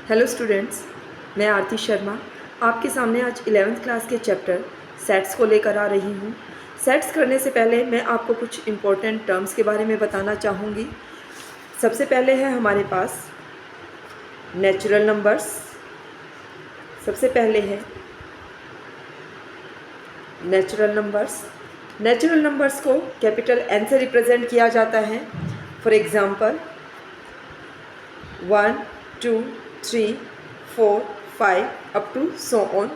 Hello students, मैं आरती शर्मा आपके सामने आज 11th क्लास के चैप्टर सेट्स को लेकर आ रही हूँ। सेट्स करने से पहले मैं आपको कुछ इम्पोर्टेंट टर्म्स के बारे में बताना चाहूँगी। सबसे पहले है हमारे पास नेचुरल नंबर्स। सबसे पहले है नेचुरल नंबर्स। नेचुरल नंबर्स को कैपिटल N से रिप्रेजेंट किया जाता है। For example 1, 2, 3, 4, 5 up to so on,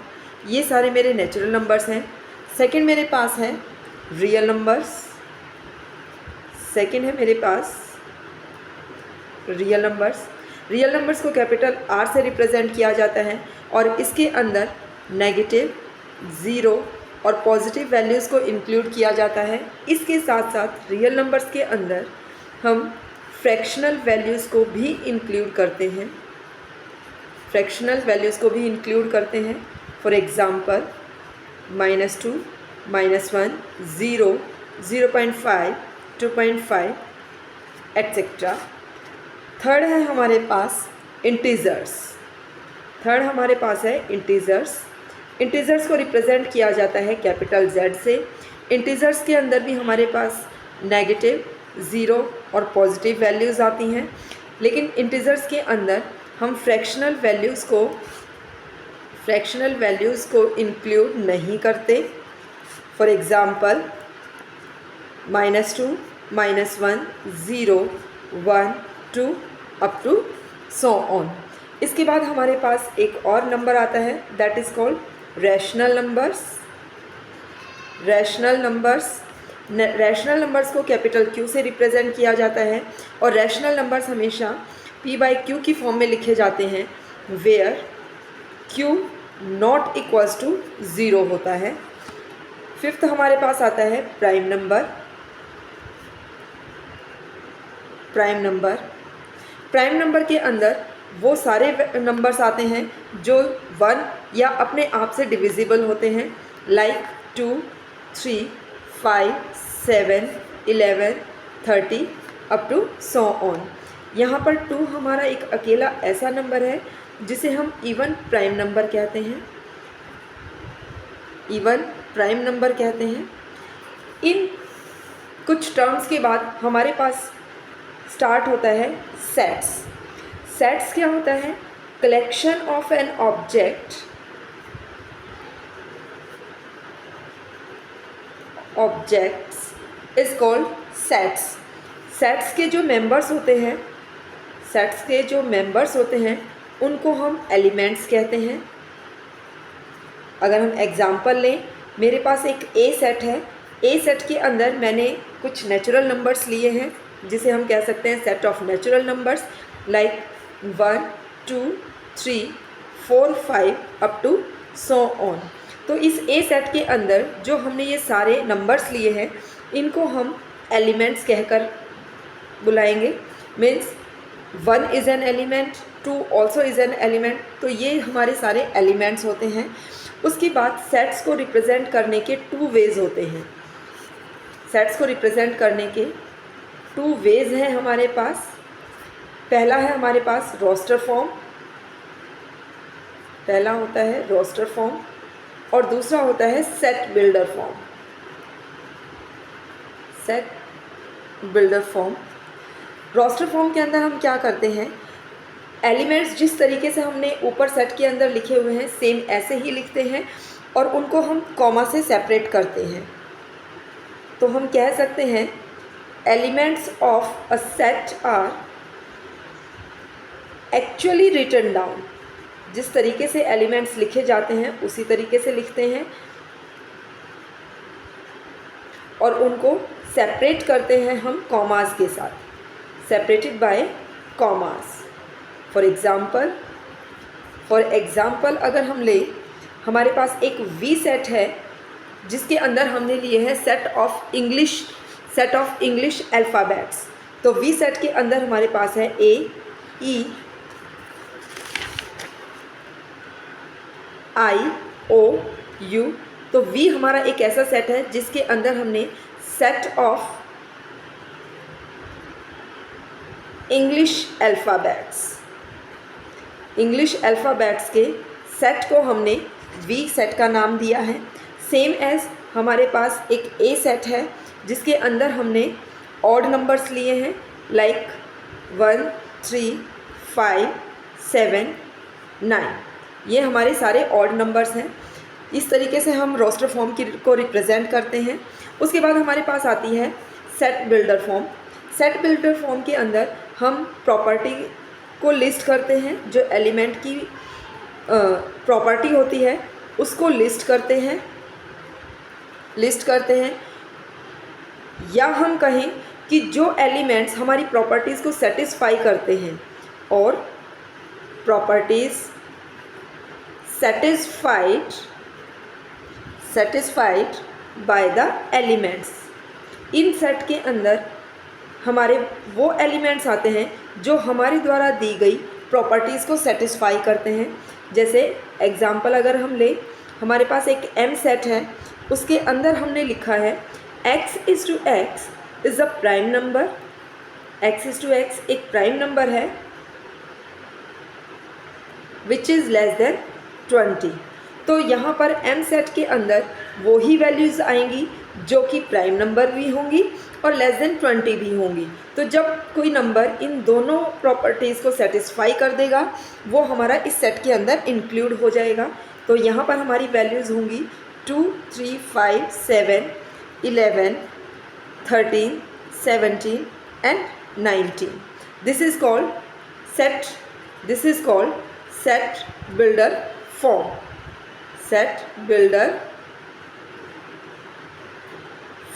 ये सारे मेरे नेचुरल नंबर्स हैं। सेकंड मेरे पास है रियल नंबर्स। सेकंड है मेरे पास रियल नंबर्स। रियल नंबर्स को कैपिटल R से रिप्रेजेंट किया जाता है और इसके अंदर नेगेटिव, ज़ीरो और पॉजिटिव वैल्यूज़ को इंक्लूड किया जाता है। इसके साथ साथ रियल नंबर्स के अंदर हम फ्रैक्शनल वैल्यूज़ को भी इंक्लूड करते हैं। फ्रैक्शनल वैल्यूज़ को भी इंक्लूड करते हैं। For example -2, -1, 0, 0.5, 2.5 etcetera. थर्ड है हमारे पास इंटीजर्स। थर्ड हमारे पास है इंटीजर्स। इंटीजर्स को रिप्रेजेंट किया जाता है कैपिटल Z से। इंटीजर्स के अंदर भी हमारे पास नेगेटिव, ज़ीरो और पॉजिटिव वैल्यूज़ आती हैं, लेकिन इंटीजर्स के अंदर हम फ्रैक्शनल वैल्यूज़ को इंक्लूड नहीं करते। For example -2, -1, 0, 1, 2 up to so on. इसके बाद हमारे पास एक और नंबर आता है, that is called rational numbers. Rational numbers को कैपिटल Q से रिप्रेजेंट किया जाता है और रैशनल नंबर्स हमेशा P/Q की फॉर्म में लिखे जाते हैं, where Q not equals to 0 होता है। फिफ्थ हमारे पास आता है प्राइम नंबर। प्राइम नंबर के अंदर वो सारे नंबर्स आते हैं जो 1 या अपने आप से डिविजिबल होते हैं, like 2, 3, 5, 7, 11, 30 up to so on. यहाँ पर 2 हमारा एक अकेला ऐसा नंबर है जिसे हम इवन प्राइम नंबर कहते हैं। इन कुछ टर्म्स के बाद हमारे पास स्टार्ट होता है सेट्स। सेट्स क्या होता है? Collection of an object is called sets. Sets के जो मेंबर्स होते हैं उनको हम एलिमेंट्स कहते हैं। अगर हम एग्जांपल लें, मेरे पास एक ए सेट है। ए सेट के अंदर मैंने कुछ नेचुरल नंबर्स लिए हैं जिसे हम कह सकते हैं set of natural numbers, like 1, 2, 3, 4, 5 up to so on. तो इस ए सेट के अंदर जो हमने ये सारे नंबर्स लिए हैं इनको हम एलिमेंट्स कहकर बुलाएंगे। Means 1 is an element, 2 also is an element. तो ये हमारे सारे एलिमेंट्स होते हैं। उसके बाद सेट्स को रिप्रेजेंट करने के 2 वेज़ होते हैं। सेट्स को रिप्रेजेंट करने के 2 वेज़ हैं हमारे पास। पहला है हमारे पास रोस्टर फॉर्म। पहला होता है रोस्टर फॉर्म और दूसरा होता है set builder form. Roster form के अंदर हम क्या करते हैं, एलिमेंट्स जिस तरीके से हमने ऊपर सेट के अंदर लिखे हुए हैं सेम ऐसे ही लिखते हैं और उनको हम कॉमा से सेपरेट करते हैं। तो हम कह सकते हैं elements of a set are actually written down. जिस तरीके से एलिमेंट्स लिखे जाते हैं उसी तरीके से लिखते हैं और उनको सेपरेट करते हैं हम कॉमास के साथ, separated by commas. For example अगर हम ले, हमारे पास एक वी सेट है जिसके अंदर हमने लिए हैं सेट ऑफ इंग्लिश अल्फ़ाबेट्स। तो वी सेट के अंदर हमारे पास है A, E, I, O, U। तो V हमारा एक ऐसा सेट है जिसके अंदर हमने set of English alphabets English alphabets के सेट को हमने वी सेट का नाम दिया है। सेम एज हमारे पास एक ए सेट है जिसके अंदर हमने ऑड नंबर्स लिए हैं, लाइक 1, 3, 5, 7, 9। ये हमारे सारे ऑड नंबर्स हैं। इस तरीके से हम रोस्टर फॉर्म को रिप्रेजेंट करते हैं। उसके बाद हमारे पास आती है set builder form. Set builder form के अंदर हम प्रॉपर्टी को लिस्ट करते हैं, जो एलिमेंट की प्रॉपर्टी होती है उसको लिस्ट करते हैं, या हम कहें कि जो एलिमेंट्स हमारी प्रॉपर्टीज़ को सेटिस्फाई करते हैं, और properties satisfied by the elements. In set के अंदर हमारे वो एलिमेंट्स आते हैं जो हमारे द्वारा दी गई प्रॉपर्टीज़ को सेटिस्फाई करते हैं। जैसे एग्जांपल अगर हम ले, हमारे पास एक एम सेट है, उसके अंदर हमने लिखा है x is to x is a prime number. x is to x एक प्राइम नंबर है विच इज़ लेस देन 20। तो यहाँ पर m सेट के अंदर वो ही वैल्यूज़ आएंगी जो कि प्राइम नंबर भी होंगी और लेस देन 20 भी होंगी। तो जब कोई नंबर इन दोनों प्रॉपर्टीज़ को सेटिस्फाई कर देगा वो हमारा इस सेट के अंदर इंक्लूड हो जाएगा। तो यहाँ पर हमारी वैल्यूज़ होंगी 2, 3, 5, 7, 11, 13, 17 and 19। This is called set builder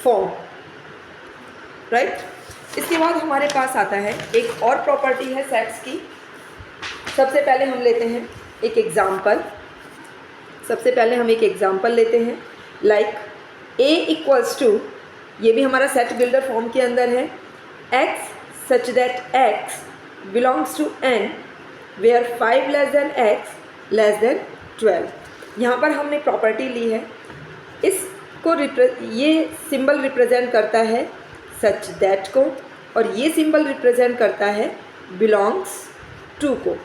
form. Right. इसके बाद हमारे पास आता है एक और प्रॉपर्टी है सेट्स की। सबसे पहले हम लेते हैं एक एग्जांपल लेते हैं, लाइक a इक्वल्स टू, ये भी हमारा सेट बिल्डर फॉर्म के अंदर है, x such that x belongs to n where 5 less than x less than 12। यहाँ पर हमने प्रॉपर्टी ली है, इसको ये सिंबल रिप्रेजेंट करता है सच दैट को, और ये सिंबल रिप्रेजेंट करता है बिलोंग्स टू को।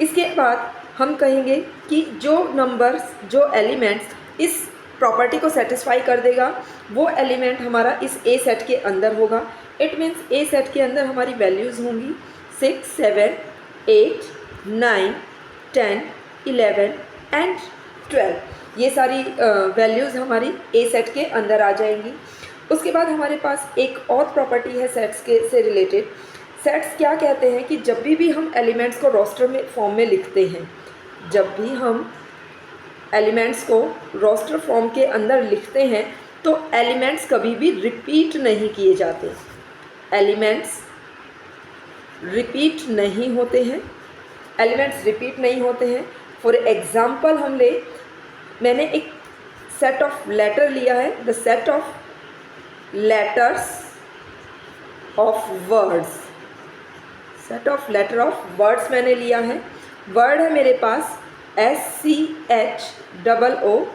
इसके बाद हम कहेंगे कि जो एलिमेंट्स इस प्रॉपर्टी को सेटिस्फाई कर देगा वो एलिमेंट हमारा इस ए सेट के अंदर होगा। इट मीन्स ए सेट के अंदर हमारी वैल्यूज़ होंगी 6, 7, 8, 9, 10, 11 एंड 12। ये सारी वैल्यूज़ हमारी ए सेट के अंदर आ जाएंगी। उसके बाद हमारे पास एक और प्रॉपर्टी है सेट्स से रिलेटेड। सेट्स क्या कहते हैं कि जब भी हम एलिमेंट्स को रोस्टर फॉर्म में लिखते हैं, जब भी हम एलिमेंट्स को रोस्टर फॉर्म के अंदर लिखते हैं तो एलिमेंट्स कभी भी रिपीट नहीं किए जाते, एलिमेंट्स रिपीट नहीं होते हैं। फॉर एग्जाम्पल हम ले, मैंने एक सेट ऑफ लेटर लिया है, the set of letters of words मैंने लिया है। वर्ड है मेरे पास SCHOOL,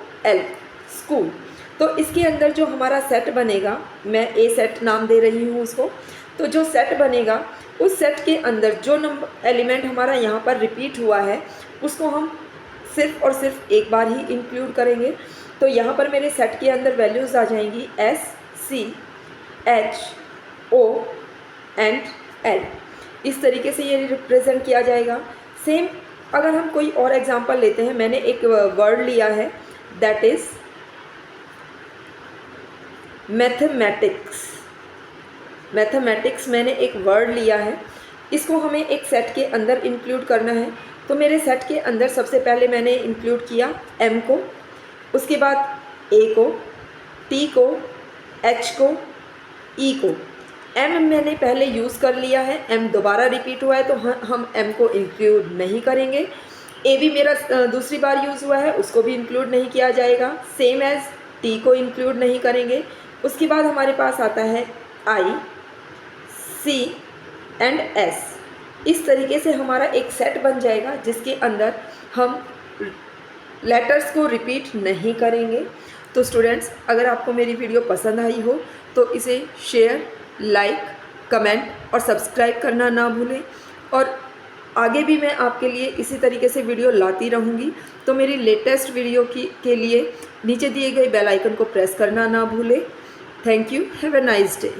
स्कूल। तो इसके अंदर जो हमारा सेट बनेगा, मैं ए सेट नाम दे रही हूँ उसको, तो जो सेट बनेगा उस सेट के अंदर जो एलिमेंट हमारा यहाँ पर रिपीट हुआ है उसको हम सिर्फ और सिर्फ एक बार ही इंक्लूड करेंगे। तो यहाँ पर मेरे सेट के अंदर वैल्यूज़ आ जाएंगी SCHO एंड L। इस तरीके से ये रिप्रेजेंट किया जाएगा। सेम अगर हम कोई और एग्जांपल लेते हैं, मैंने एक वर्ड लिया है दैट इज़ मैथमेटिक्स मैंने एक वर्ड लिया है, इसको हमें एक सेट के अंदर इंक्लूड करना है। तो मेरे सेट के अंदर सबसे पहले मैंने इंक्लूड किया M को, उसके बाद A को, T को, H को, E को। M मैंने पहले यूज़ कर लिया है, M दोबारा रिपीट हुआ है तो हम M को इंक्लूड नहीं करेंगे। A भी मेरा दूसरी बार यूज़ हुआ है, उसको भी इंक्लूड नहीं किया जाएगा। सेम एज T को इंक्लूड नहीं करेंगे। उसके बाद हमारे पास आता है I, C एंड S। इस तरीके से हमारा एक सेट बन जाएगा जिसके अंदर हम लेटर्स को रिपीट नहीं करेंगे। तो स्टूडेंट्स, अगर आपको मेरी वीडियो पसंद आई हो तो इसे शेयर, लाइक, कमेंट और सब्सक्राइब करना ना भूलें। और आगे भी मैं आपके लिए इसी तरीके से वीडियो लाती रहूँगी। तो मेरी लेटेस्ट वीडियो के लिए नीचे दिए गए बेल आइकन को प्रेस करना ना भूलें। Thank you. Have a nice day.